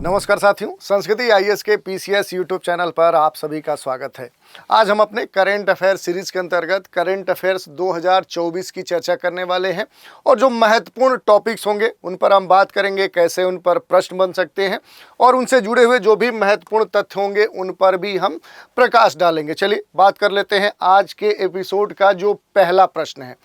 नमस्कार साथियों, संस्कृति आईएएस के पीसीएस यूट्यूब चैनल पर आप सभी का स्वागत है। आज हम अपने करेंट अफेयर सीरीज के अंतर्गत करेंट अफेयर्स 2024 की चर्चा करने वाले हैं और जो महत्वपूर्ण टॉपिक्स होंगे उन पर हम बात करेंगे, कैसे उन पर प्रश्न बन सकते हैं और उनसे जुड़े हुए जो भी महत्वपूर्ण तथ्य होंगे उन पर भी हम प्रकाश डालेंगे। चलिए बात कर लेते हैं आज के एपिसोड का। जो पहला प्रश्न है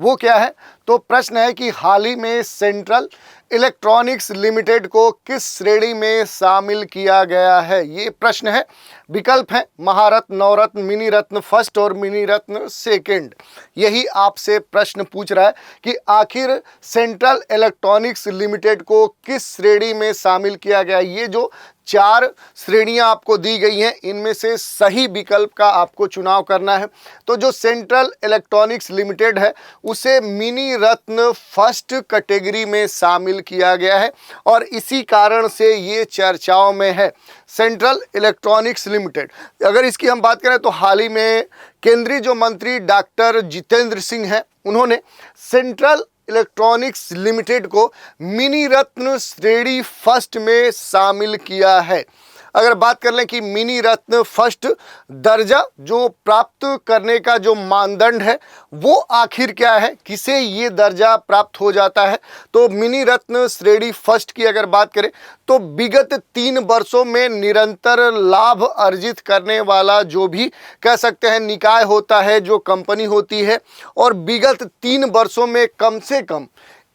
वो क्या है? तो प्रश्न है कि हाल ही में सेंट्रल इलेक्ट्रॉनिक्स लिमिटेड को किस श्रेणी में शामिल किया गया है? ये प्रश्न है। विकल्प है महारत्न, नवरत्न, मिनी रत्न फर्स्ट और मिनी रत्न सेकंड। यही आपसे प्रश्न पूछ रहा है कि आखिर सेंट्रल इलेक्ट्रॉनिक्स लिमिटेड को किस श्रेणी में शामिल किया गया। ये जो चार श्रेणियां आपको दी गई हैं इनमें से सही विकल्प का आपको चुनाव करना है। तो जो सेंट्रल इलेक्ट्रॉनिक्स लिमिटेड है उसे मिनी रत्न फर्स्ट कैटेगरी में शामिल किया गया है और इसी कारण से ये चर्चाओं में है। सेंट्रल इलेक्ट्रॉनिक्स लिमिटेड, अगर इसकी हम बात करें तो हाल ही में केंद्रीय जो मंत्री डॉक्टर जितेंद्र सिंह हैं उन्होंने सेंट्रल इलेक्ट्रॉनिक्स लिमिटेड को मिनी रत्न श्रेणी फर्स्ट में शामिल किया है। अगर बात कर लें कि मिनी रत्न फर्स्ट दर्जा जो प्राप्त करने का जो मानदंड है वो आखिर क्या है, किसे ये दर्जा प्राप्त हो जाता है, तो मिनी रत्न श्रेणी फर्स्ट की अगर बात करें तो विगत 3 वर्षों में निरंतर लाभ अर्जित करने वाला जो भी कह सकते हैं निकाय होता है, जो कंपनी होती है, और विगत 3 वर्षों में कम से कम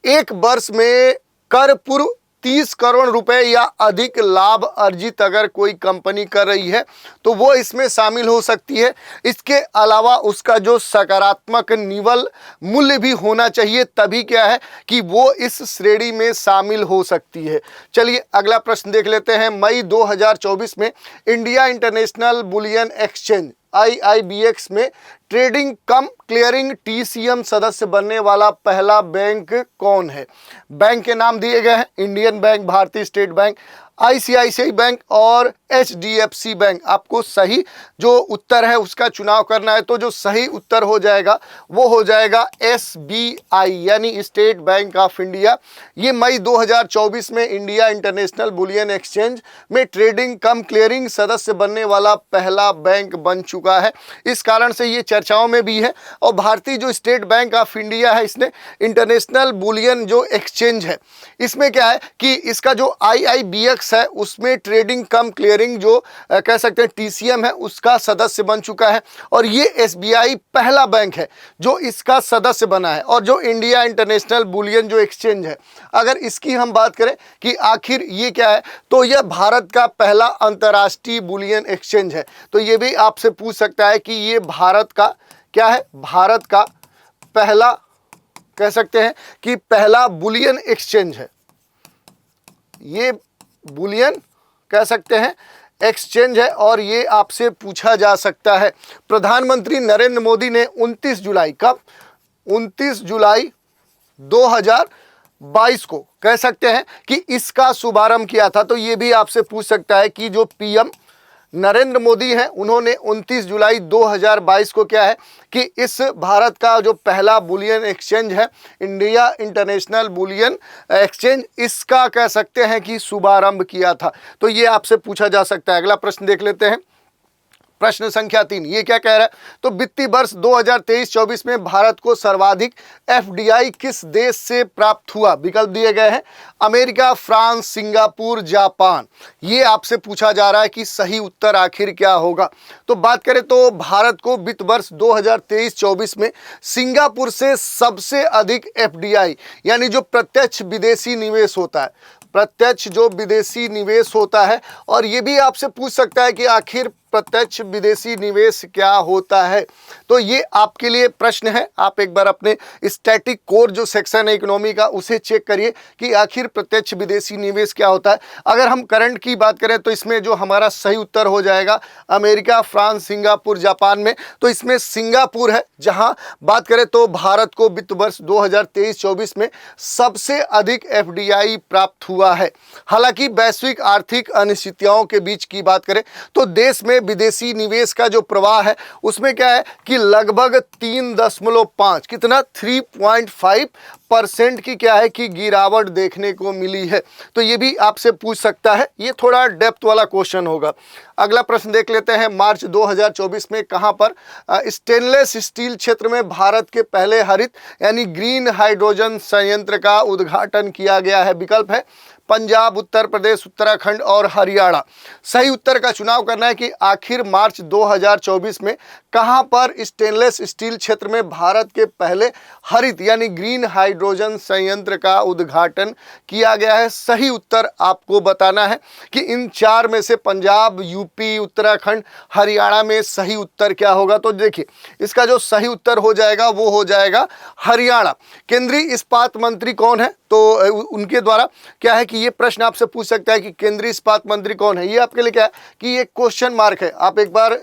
एक वर्ष में कर पूर्व 30 करोड़ रुपए या अधिक लाभ अर्जित अगर कोई कंपनी कर रही है तो वो इसमें शामिल हो सकती है। इसके अलावा उसका जो सकारात्मक निवल मूल्य भी होना चाहिए, तभी क्या है कि वो इस श्रेणी में शामिल हो सकती है। चलिए अगला प्रश्न देख लेते हैं। मई 2024 में India international bullion exchange IIBX में ट्रेडिंग कम क्लियरिंग TCM सदस्य बनने वाला पहला बैंक कौन है? बैंक के नाम दिए गए हैं इंडियन बैंक, भारतीय स्टेट बैंक, ICICI बैंक और HDFC बैंक। आपको सही जो उत्तर है उसका चुनाव करना है। तो जो सही उत्तर हो जाएगा वो हो जाएगा SBI यानी स्टेट बैंक ऑफ इंडिया। ये मई 2024 में इंडिया इंटरनेशनल बुलियन एक्सचेंज में ट्रेडिंग कम क्लियरिंग सदस्य बनने वाला पहला बैंक बन चुका है। इस कारण से ये चर्चाओं में भी है। और भारतीय जो स्टेट बैंक ऑफ इंडिया है इसने इंटरनेशनल बुलियन जो एक्सचेंज है इसमें क्या है कि इसका जो IIBX है उसमें ट्रेडिंग कम क्लियरिंग जो कह सकते हैं TCM है उसका सदस्य बन चुका है। और ये SBI पहला बैंक है जो इसका सदस्य बना है। और जो इंडिया इंटरनेशनल बुलियन जो एक्सचेंज है, अगर इसकी हम बात करें कि आखिर ये क्या है, तो यह भारत का पहला अंतर्राष्ट्रीय बुलियन एक्सचेंज है। तो ये भी आपसे पूछ सकता है कि ये भारत का क्या है, भारत का पहला कह सकते हैं कि पहला बुलियन एक्सचेंज है। ये बुलियन कह सकते हैं एक्सचेंज है और ये आपसे पूछा जा सकता है। प्रधानमंत्री नरेंद्र मोदी ने 29 जुलाई कब 29 जुलाई 2022 को कह सकते हैं कि इसका शुभारंभ किया था। तो ये भी आपसे पूछ सकता है कि जो PM नरेंद्र मोदी हैं उन्होंने 29 जुलाई 2022 को क्या है कि इस भारत का जो पहला बुलियन एक्सचेंज है इंडिया इंटरनेशनल बुलियन एक्सचेंज, इसका कह सकते हैं कि शुभारंभ किया था। तो ये आपसे पूछा जा सकता है। अगला प्रश्न देख लेते हैं। प्रश्न संख्या 3, ये क्या कह रहा है? तो वित्तीय वर्ष 2023-24 में भारत को सर्वाधिक FDI किस देश से प्राप्त हुआ? विकल्प दिए गए हैं अमेरिका, फ्रांस, सिंगापुर, जापान। ये आपसे पूछा जा रहा है कि सही उत्तर आखिर क्या होगा। तो बात करें तो भारत को वित्त वर्ष 2023-24 में सिंगापुर से सबसे अधिक FDI यानी जो प्रत्यक्ष विदेशी निवेश होता है, प्रत्यक्ष जो विदेशी निवेश होता है। और ये भी आपसे पूछ सकता है कि आखिर प्रत्यक्ष विदेशी निवेश क्या होता है। तो ये आपके लिए प्रश्न है। आप एक बार अपने स्टैटिक कोर जो सेक्शन है इकोनॉमी का उसे चेक करिए कि आखिर प्रत्यक्ष विदेशी निवेश क्या होता है। अगर हम करंट की बात करें तो इसमें जो हमारा सही उत्तर हो जाएगा अमेरिका, फ्रांस, सिंगापुर, जापान में। तो इसमें सिंगापुर है जहां बात करें तो भारत को वित्त वर्ष 2023-24 में सबसे अधिक FDI प्राप्त हुआ है। हालांकि वैश्विक आर्थिक अनिश्चितताओं के बीच की बात करें तो देश में में विदेशी निवेश का जो प्रवाह है उसमें क्या है कि लगभग 3.5 कितना 3.5% की क्या है कि गिरावट देखने को मिली है। तो ये भी आपसे पूछ सकता है, ये थोड़ा डेप्थ वाला क्वेश्चन होगा। अगला प्रश्न देख लेते हैं। मार्च 2024 में कहां पर स्टेनलेस स्टील क्षेत्र में भारत के पहले हरित यानी ग्रीन हाइड्रोजन संयंत्र का उद्घाटन किया गया है? विकल्प है पंजाब, उत्तर प्रदेश, उत्तराखंड और हरियाणा। सही उत्तर का चुनाव करना है कि आखिर मार्च 2024 में कहां पर स्टेनलेस स्टील क्षेत्र में भारत के पहले हरित यानी ग्रीन हाइड्रोजन संयंत्र का उद्घाटन किया गया है। सही उत्तर आपको बताना है कि इन चार में से पंजाब, यूपी, उत्तराखंड, हरियाणा में सही उत्तर क्या होगा। तो देखिए इसका जो सही उत्तर हो जाएगा वो हो जाएगा हरियाणा। केंद्रीय इस्पात मंत्री कौन है? तो उनके द्वारा क्या है कि ये प्रश्न आपसे पूछ सकता है कि केंद्रीय इस्पात मंत्री कौन है। ये आपके लिए क्या है कि ये क्वेश्चन मार्क है। आप एक बार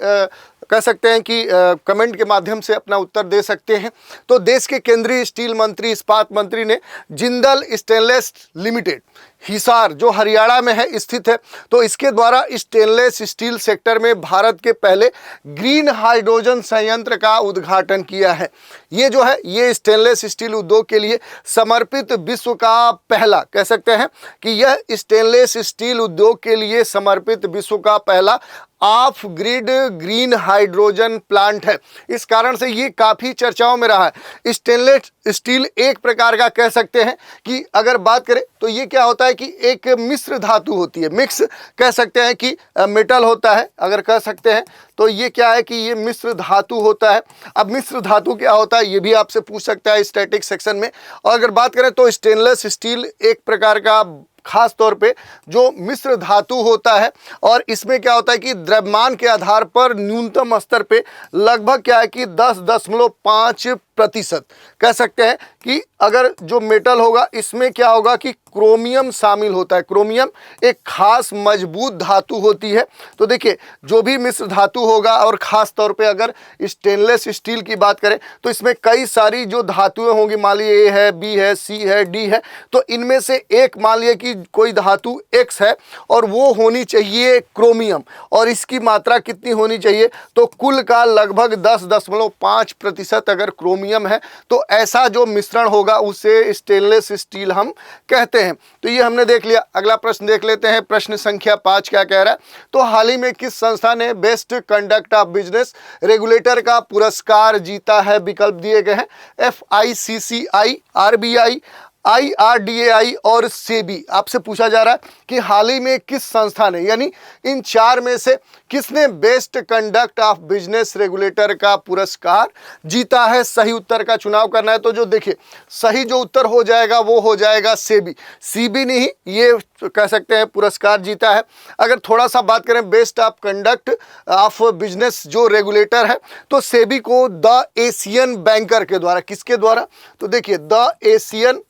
कह सकते हैं कि कमेंट के माध्यम से अपना उत्तर दे सकते हैं। तो देश के केंद्रीय स्टील मंत्री, इस्पात मंत्री ने जिंदल स्टेनलेस लिमिटेड हिसार जो हरियाणा में है स्थित है, तो इसके द्वारा स्टेनलेस स्टील सेक्टर में भारत के पहले ग्रीन हाइड्रोजन संयंत्र का उद्घाटन किया है। ये जो है ये स्टेनलेस स्टील उद्योग के लिए समर्पित विश्व का पहला, कह सकते हैं कि यह स्टेनलेस स्टील उद्योग के लिए समर्पित विश्व का पहला of grid green hydrogen plant है। इस कारण से ये काफ़ी चर्चाओं में रहा है। स्टेनलेस स्टील एक प्रकार का कह सकते हैं कि अगर बात करें तो ये क्या होता है कि एक मिश्र धातु होती है, मिक्स कह सकते हैं कि मेटल होता है, अगर कह सकते हैं तो ये क्या है कि ये मिश्र धातु होता है। अब मिश्र धातु क्या होता है ये भी आपसे पूछ सकता है स्टैटिक सेक्शन में। और अगर बात करें तो स्टेनलेस स्टील एक प्रकार का खास तौर पे जो मिश्र धातु होता है और इसमें क्या होता है कि द्रव्यमान के आधार पर न्यूनतम स्तर पे लगभग क्या है कि 10.5% कह सकते हैं कि अगर जो मेटल होगा इसमें क्या होगा कि क्रोमियम शामिल होता है। क्रोमियम एक खास मजबूत धातु होती है। तो देखिए जो भी मिश्र धातु होगा और ख़ास तौर पे अगर स्टेनलेस स्टील की बात करें तो इसमें कई सारी जो धातुएं होंगी, मान लीजिए ए है, बी है, सी है, डी है, तो इनमें से एक मान लीजिए कि कोई धातु एक्स है और वो होनी चाहिए क्रोमियम, और इसकी मात्रा कितनी होनी चाहिए तो कुल का लगभग 10.5% अगर क्रोमियम है तो ऐसा जो मिश्रण होगा उसे स्टेनलेस स्टील हम कहते हैं। तो ये हमने देख लिया। अगला प्रश्न देख लेते हैं। प्रश्न संख्या 5 क्या कह रहा है? तो हाल ही में किस संस्था ने best conduct of business regulator का पुरस्कार जीता है? विकल्प दिए गए हैं FICCI, RBI, IRDAI और सेबी। आपसे पूछा जा रहा है कि हाल ही में किस संस्था ने, यानी इन चार में से किसने best conduct of business regulator का पुरस्कार जीता है? सही उत्तर का चुनाव करना है। तो जो देखिए सही जो उत्तर हो जाएगा वो हो जाएगा सेबी। सेबी ने ही ये कह सकते हैं पुरस्कार जीता है। अगर थोड़ा सा बात करें best of conduct of business जो रेगुलेटर है तो सेबी को द एशियन बैंकर के द्वारा, किसके द्वारा? तो देखिए द एशियन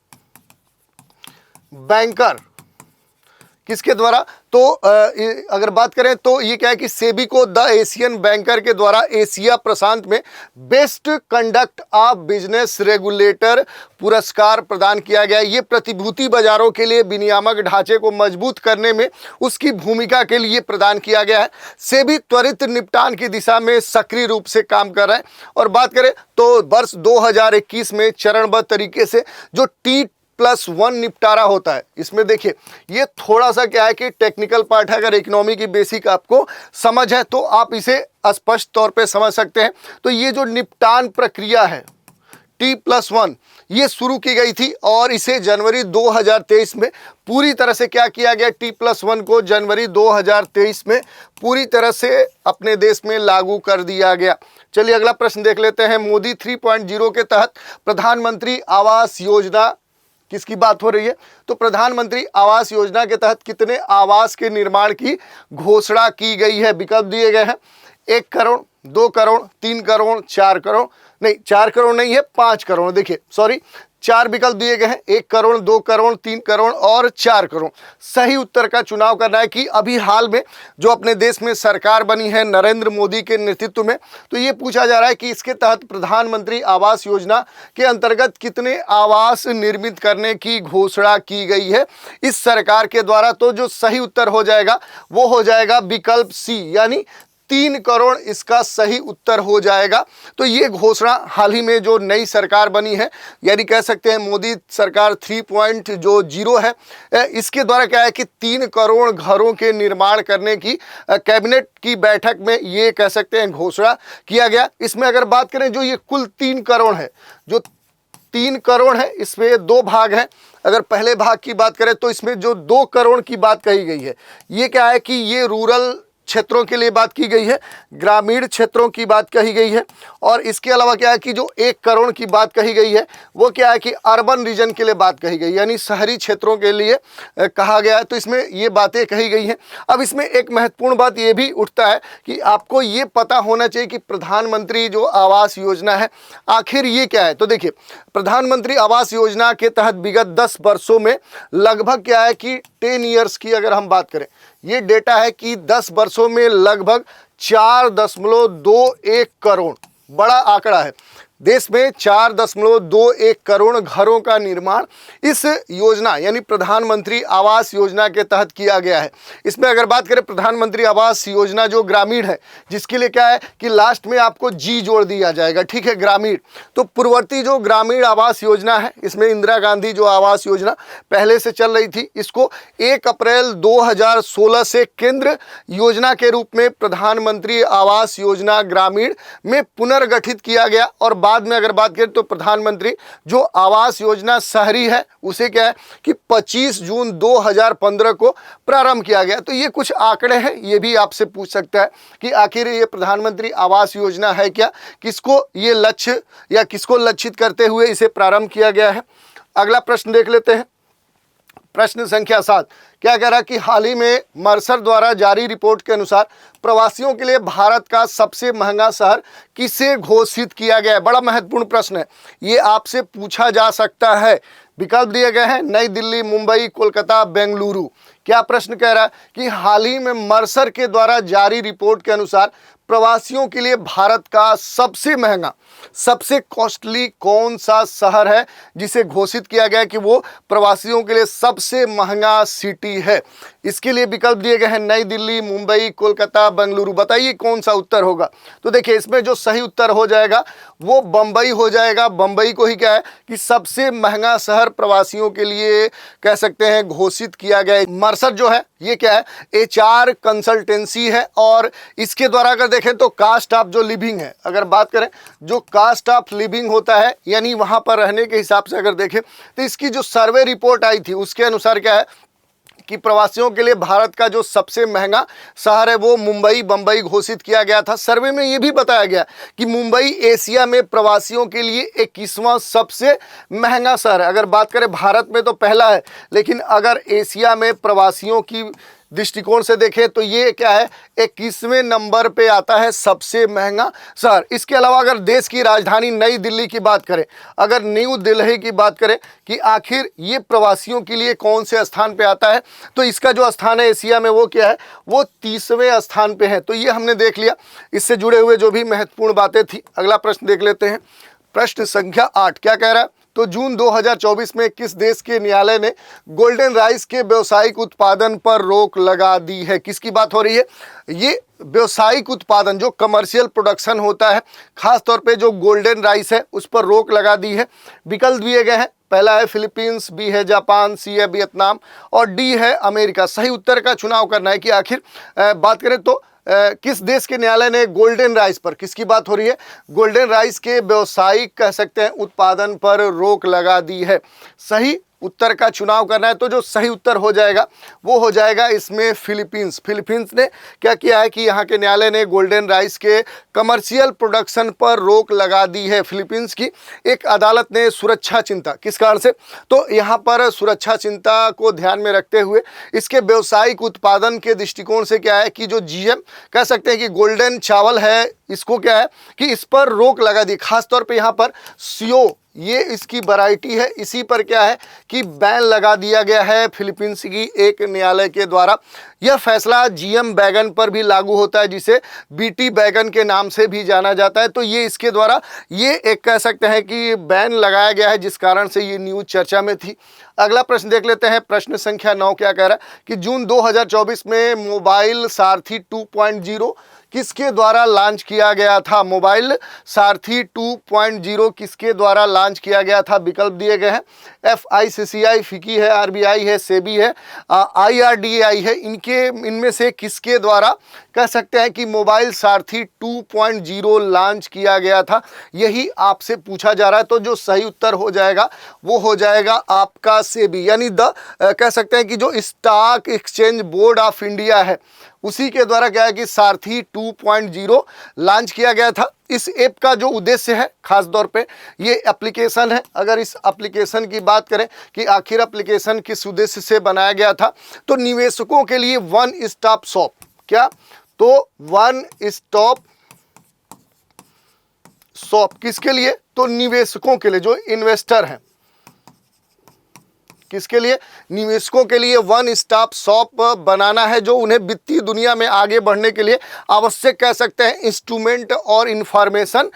बैंकर किसके द्वारा? तो अगर बात करें तो ये क्या है कि सेबी को द एशियन बैंकर के द्वारा एशिया प्रशांत में best conduct of business regulator पुरस्कार प्रदान किया गया। ये प्रतिभूति बाजारों के लिए विनियामक ढांचे को मजबूत करने में उसकी भूमिका के लिए प्रदान किया गया है। सेबी त्वरित निपटान की दिशा में सक्रिय रूप से काम कर रहा है। और बात करें तो वर्ष 2021 में चरणबद्ध तरीके से जो T+1 निपटारा होता है, इसमें देखिए ये थोड़ा सा क्या है कि टेक्निकल पार्ट है। अगर इकोनॉमी की बेसिक आपको समझ है तो आप इसे स्पष्ट तौर पे समझ सकते हैं। तो ये जो निपटान प्रक्रिया है T+1 ये शुरू की गई थी और इसे जनवरी 2023 में पूरी तरह से क्या किया गया? T+1 को जनवरी 2023 में पूरी तरह से अपने देश में लागू कर दिया गया। चलिए अगला प्रश्न देख लेते हैं। मोदी 3.0 के तहत प्रधानमंत्री आवास योजना किसकी बात हो रही है? तो प्रधानमंत्री आवास योजना के तहत कितने आवास के निर्माण की घोषणा की गई है? विकल्प दिए गए हैं 1 करोड़, 2 करोड़, 3 करोड़, 4 करोड़। नहीं 4 करोड़ नहीं है, 5 करोड़। देखिए सॉरी 4 विकल्प दिए गए हैं, 1 करोड़, 2 करोड़, 3 करोड़ और 4 करोड़। सही उत्तर का चुनाव करना है कि अभी हाल में जो अपने देश में सरकार बनी है नरेंद्र मोदी के नेतृत्व में, तो ये पूछा जा रहा है कि इसके तहत प्रधानमंत्री आवास योजना के अंतर्गत कितने आवास निर्मित करने की घोषणा की गई है इस सरकार के द्वारा। तो जो सही उत्तर हो जाएगा वो हो जाएगा विकल्प सी, यानी 3 करोड़ इसका सही उत्तर हो जाएगा। तो ये घोषणा हाल ही में जो नई सरकार बनी है, यानी कह सकते हैं मोदी सरकार 3.0 है, इसके द्वारा क्या है कि 3 करोड़ घरों के निर्माण करने की कैबिनेट की बैठक में ये कह सकते हैं घोषणा किया गया। इसमें अगर बात करें जो ये कुल 3 करोड़ है, जो 3 करोड़ है इसमें 2 भाग हैं। अगर पहले भाग की बात करें तो इसमें जो 2 करोड़ की बात कही गई है, ये क्या है कि ये रूरल क्षेत्रों के लिए बात की गई है, ग्रामीण क्षेत्रों की बात कही गई है। और इसके अलावा क्या है कि जो 1 करोड़ की बात कही गई है वो क्या है कि अर्बन रीजन के लिए बात कही गई, यानी शहरी क्षेत्रों के लिए कहा गया है। तो इसमें ये बातें कही गई हैं। अब इसमें एक महत्वपूर्ण बात ये भी उठता है कि आपको ये पता होना चाहिए कि प्रधानमंत्री जो आवास योजना है आखिर ये क्या है। तो देखिए, प्रधानमंत्री आवास योजना के तहत विगत 10 वर्षों में लगभग क्या है कि 10 ईयर्स की अगर हम बात करें, ये डेटा है कि 10 वर्षों में लगभग 4.21 करोड़, बड़ा आंकड़ा है, देश में 4.21 करोड़ घरों का निर्माण इस योजना यानी प्रधानमंत्री आवास योजना के तहत किया गया है। इसमें अगर बात करें प्रधानमंत्री आवास योजना जो ग्रामीण है, जिसके लिए क्या है कि लास्ट में आपको जी जोड़ दिया जाएगा, ठीक है, ग्रामीण। तो पूर्ववर्ती जो ग्रामीण आवास योजना है, इसमें इंदिरा गांधी जो आवास योजना पहले से चल रही थी, इसको 1 अप्रैल 2016 से केंद्र योजना के रूप में प्रधानमंत्री आवास योजना ग्रामीण में पुनर्गठित किया गया। और बाद में अगर बात करें तो प्रधानमंत्री जो आवास योजना शहरी है उसे क्या है कि 25 जून 2015 को प्रारंभ किया गया। तो ये कुछ आंकड़े हैं, ये भी आपसे पूछ सकता है कि आखिर ये प्रधानमंत्री आवास योजना है क्या, किसको ये लक्ष्य या किसको लक्षित करते हुए इसे प्रारंभ किया गया है। अगला प्रश्न देख लेते हैं, प्रश्न संख्या 7 क्या कह रहा है कि हाल ही में मर्सर द्वारा जारी रिपोर्ट के अनुसार प्रवासियों के लिए भारत का सबसे महंगा शहर किसे घोषित किया गया है। बड़ा महत्वपूर्ण प्रश्न है, ये आपसे पूछा जा सकता है। विकल्प दिए गए हैं नई दिल्ली, मुंबई, कोलकाता, बेंगलुरु। क्या प्रश्न कह रहा है कि हाल ही में मर्सर के द्वारा जारी रिपोर्ट के अनुसार प्रवासियों के लिए भारत का सबसे महंगा, सबसे कॉस्टली कौन सा शहर है जिसे घोषित किया गया कि वो प्रवासियों के लिए सबसे महंगा सिटी है। इसके लिए विकल्प दिए गए हैं नई दिल्ली, मुंबई, कोलकाता, बेंगलुरु। बताइए कौन सा उत्तर होगा। तो देखिए, इसमें जो सही उत्तर हो जाएगा वो बम्बई हो जाएगा। बम्बई को ही क्या है कि सबसे महंगा शहर प्रवासियों के लिए कह सकते हैं घोषित किया गया है। मर्सर जो है ये क्या है, HR कंसल्टेंसी है और इसके द्वारा अगर देखें तो कास्ट ऑफ जो लिविंग है, अगर बात करें जो कास्ट ऑफ लिविंग होता है यानी वहां पर रहने के हिसाब से अगर देखें तो इसकी जो सर्वे रिपोर्ट आई थी उसके अनुसार क्या है कि प्रवासियों के लिए भारत का जो सबसे महंगा शहर है वो मुंबई, बम्बई घोषित किया गया था। सर्वे में ये भी बताया गया कि मुंबई एशिया में प्रवासियों के लिए 21वां सबसे महंगा शहर है। अगर बात करें भारत में तो पहला है, लेकिन अगर एशिया में प्रवासियों की दृष्टिकोण से देखें तो ये क्या है 21वें नंबर पे आता है सबसे महंगा शहर। इसके अलावा अगर देश की राजधानी नई दिल्ली की बात करें, अगर न्यू दिल्ली की बात करें कि आखिर ये प्रवासियों के लिए कौन से स्थान पे आता है, तो इसका जो स्थान है एशिया में वो क्या है, वो 30वें स्थान पे है। तो ये हमने देख लिया इससे जुड़े हुए जो भी महत्वपूर्ण बातें थी। अगला प्रश्न देख लेते हैं, प्रश्न संख्या 8 क्या कह रहा है। तो जून 2024 में किस देश के न्यायालय ने गोल्डन राइस के व्यावसायिक उत्पादन पर रोक लगा दी है। किसकी बात हो रही है, ये व्यावसायिक उत्पादन जो कमर्शियल प्रोडक्शन होता है, खास तौर पे जो गोल्डन राइस है उस पर रोक लगा दी है। विकल्प दिए गए हैं, पहला है फिलीपींस, बी है जापान, सी है वियतनाम और डी है अमेरिका। सही उत्तर का चुनाव करना है कि आखिर बात करें तो किस देश के न्यायालय ने गोल्डन राइस पर, किसकी बात हो रही है, गोल्डन राइस के व्यावसायिक कह सकते हैं उत्पादन पर रोक लगा दी है। सही उत्तर का चुनाव करना है तो जो सही उत्तर हो जाएगा वो हो जाएगा इसमें फिलीपींस। फिलीपींस ने क्या किया है कि यहाँ के न्यायालय ने गोल्डन राइस के कमर्शियल प्रोडक्शन पर रोक लगा दी है। फिलीपींस की एक अदालत ने सुरक्षा चिंता, किस कारण से, तो यहाँ पर सुरक्षा चिंता को ध्यान में रखते हुए इसके व्यावसायिक उत्पादन के दृष्टिकोण से क्या है कि जो GM कह सकते हैं कि गोल्डन चावल है, इसको क्या है कि इस पर रोक लगा दी। खासतौर पर यहाँ पर CO ये इसकी वैरायटी है, इसी पर क्या है कि बैन लगा दिया गया है फिलीपींस की एक न्यायालय के द्वारा। यह फैसला GM बैगन पर भी लागू होता है जिसे BT बैगन के नाम से भी जाना जाता है। तो ये इसके द्वारा ये एक कह सकते हैं कि बैन लगाया गया है, जिस कारण से ये न्यूज़ चर्चा में थी। अगला प्रश्न देख लेते हैं, प्रश्न संख्या 9 क्या कह रहा है कि जून 2024 में मोबाइल सारथी 2.0 किसके द्वारा लॉन्च किया गया था? मोबाइल सारथी 2.0 किसके द्वारा लॉन्च किया गया था? विकल्प दिए गए हैं, FICCI, फिकी है, RBI है, सेबी है, IRDAI है। इनमें से किसके द्वारा कह सकते हैं कि मोबाइल सारथी 2.0 लॉन्च किया गया था? यही आपसे पूछा जा रहा है। तो जो सही उत्तर हो जाएगा वो हो जाएगा आपका सेबी, यानी कह सकते हैं कि जो stock exchange board of India है उसी के द्वारा क्या है कि सारथी 2.0 लॉन्च किया गया था। इस ऐप का जो उद्देश्य है खास तौर पे ये एप्लीकेशन है। अगर इस एप्लीकेशन की बात करें कि आखिर एप्लीकेशन किस उद्देश्य से बनाया गया था, तो निवेशकों के लिए वन स्टॉप शॉप। क्या? तो वन स्टॉप शॉप किसके लिए? तो निवेशकों के लिए, जो इन्वेस्टर हैं। किसके लिए? निवेशकों के लिए वन स्टॉप शॉप बनाना है, जो उन्हें वित्तीय दुनिया में आगे बढ़ने के लिए आवश्यक कह सकते हैं इंस्ट्रूमेंट और इंफॉर्मेशन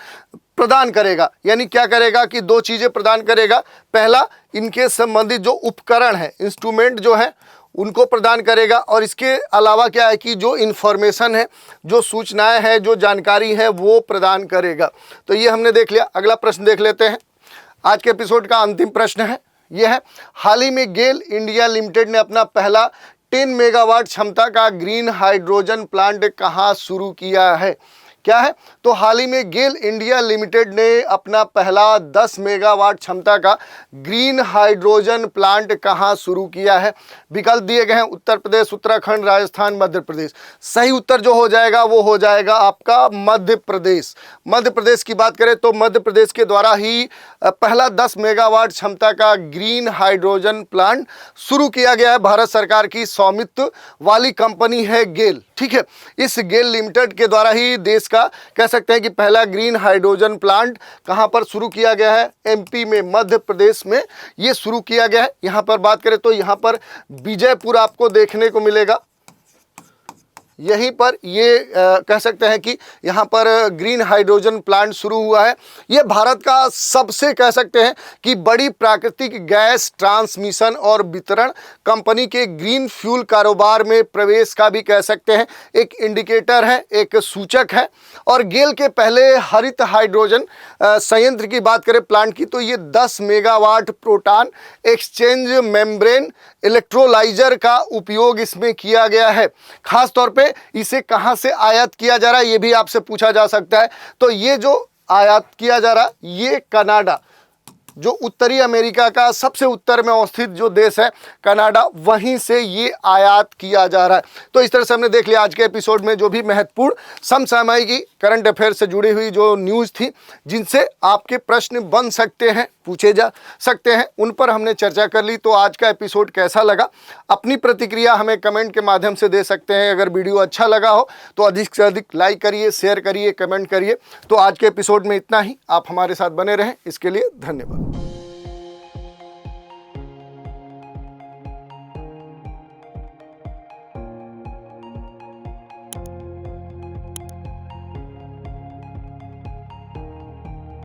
प्रदान करेगा। यानी क्या करेगा कि दो चीजें प्रदान करेगा। पहला, इनके संबंधित जो उपकरण है, इंस्ट्रूमेंट जो है उनको प्रदान करेगा, और इसके अलावा क्या है कि जो इन्फॉर्मेशन है, जो सूचनाएं हैं, जो जानकारी है वो प्रदान करेगा। तो ये हमने देख लिया। अगला प्रश्न देख लेते हैं। आज के एपिसोड का अंतिम प्रश्न है, यह है, हाल ही में गेल इंडिया लिमिटेड ने अपना पहला 10 मेगावाट क्षमता का ग्रीन हाइड्रोजन प्लांट कहां शुरू किया है? क्या है? तो हाल ही में गेल इंडिया लिमिटेड ने अपना पहला 10 मेगावाट क्षमता का ग्रीन हाइड्रोजन प्लांट कहां शुरू किया है? विकल्प दिए गए हैं, उत्तर प्रदेश, उत्तराखंड, राजस्थान, मध्य प्रदेश। सही उत्तर जो हो जाएगा वो हो जाएगा आपका मध्य प्रदेश। मध्य प्रदेश की बात करें तो मध्य प्रदेश के द्वारा ही पहला 10 मेगावाट क्षमता का ग्रीन हाइड्रोजन प्लांट शुरू किया गया है। भारत सरकार की स्वामित्व वाली कंपनी है गेल। ठीक है, इस गेल लिमिटेड के द्वारा ही देश का कह सकते हैं कि पहला ग्रीन हाइड्रोजन प्लांट कहां पर शुरू किया गया है? MP में, मध्य प्रदेश में ये शुरू किया गया है। यहां पर बात करें तो यहां पर विजयपुर आपको देखने को मिलेगा। यहीं पर ये कह सकते हैं कि यहाँ पर ग्रीन हाइड्रोजन प्लांट शुरू हुआ है। ये भारत का सबसे कह सकते हैं कि बड़ी प्राकृतिक गैस ट्रांसमिशन और वितरण कंपनी के ग्रीन फ्यूल कारोबार में प्रवेश का भी कह सकते हैं एक इंडिकेटर है, एक सूचक है। और गेल के पहले हरित हाइड्रोजन संयंत्र की बात करें प्लांट की, तो ये 10 megawatt proton exchange membrane electrolyser का उपयोग इसमें किया गया है। खास तौर पे इसे कहां से आयात किया जा रहा है ये भी आपसे पूछा जा सकता है। तो ये जो आयात किया जा रहा है ये कनाडा, जो उत्तरी अमेरिका का सबसे उत्तर में अवस्थित जो देश है कनाडा, वहीं से ये आयात किया जा रहा है। तो इस तरह से हमने देख लिया आज के एपिसोड में जो भी महत्वपूर्ण समसामयिक करंट अफेयर से जुड़ी हुई जो न्यूज़ थी, जिनसे आपके प्रश्न बन सकते हैं, पूछे जा सकते हैं, उन पर हमने चर्चा कर ली। तो आज का एपिसोड कैसा लगा, अपनी प्रतिक्रिया हमें कमेंट के माध्यम से दे सकते हैं। अगर वीडियो अच्छा लगा हो तो अधिक से अधिक लाइक करिए, शेयर करिए, कमेंट करिए। तो आज के एपिसोड में इतना ही। आप हमारे साथ बने रहें, इसके लिए धन्यवाद।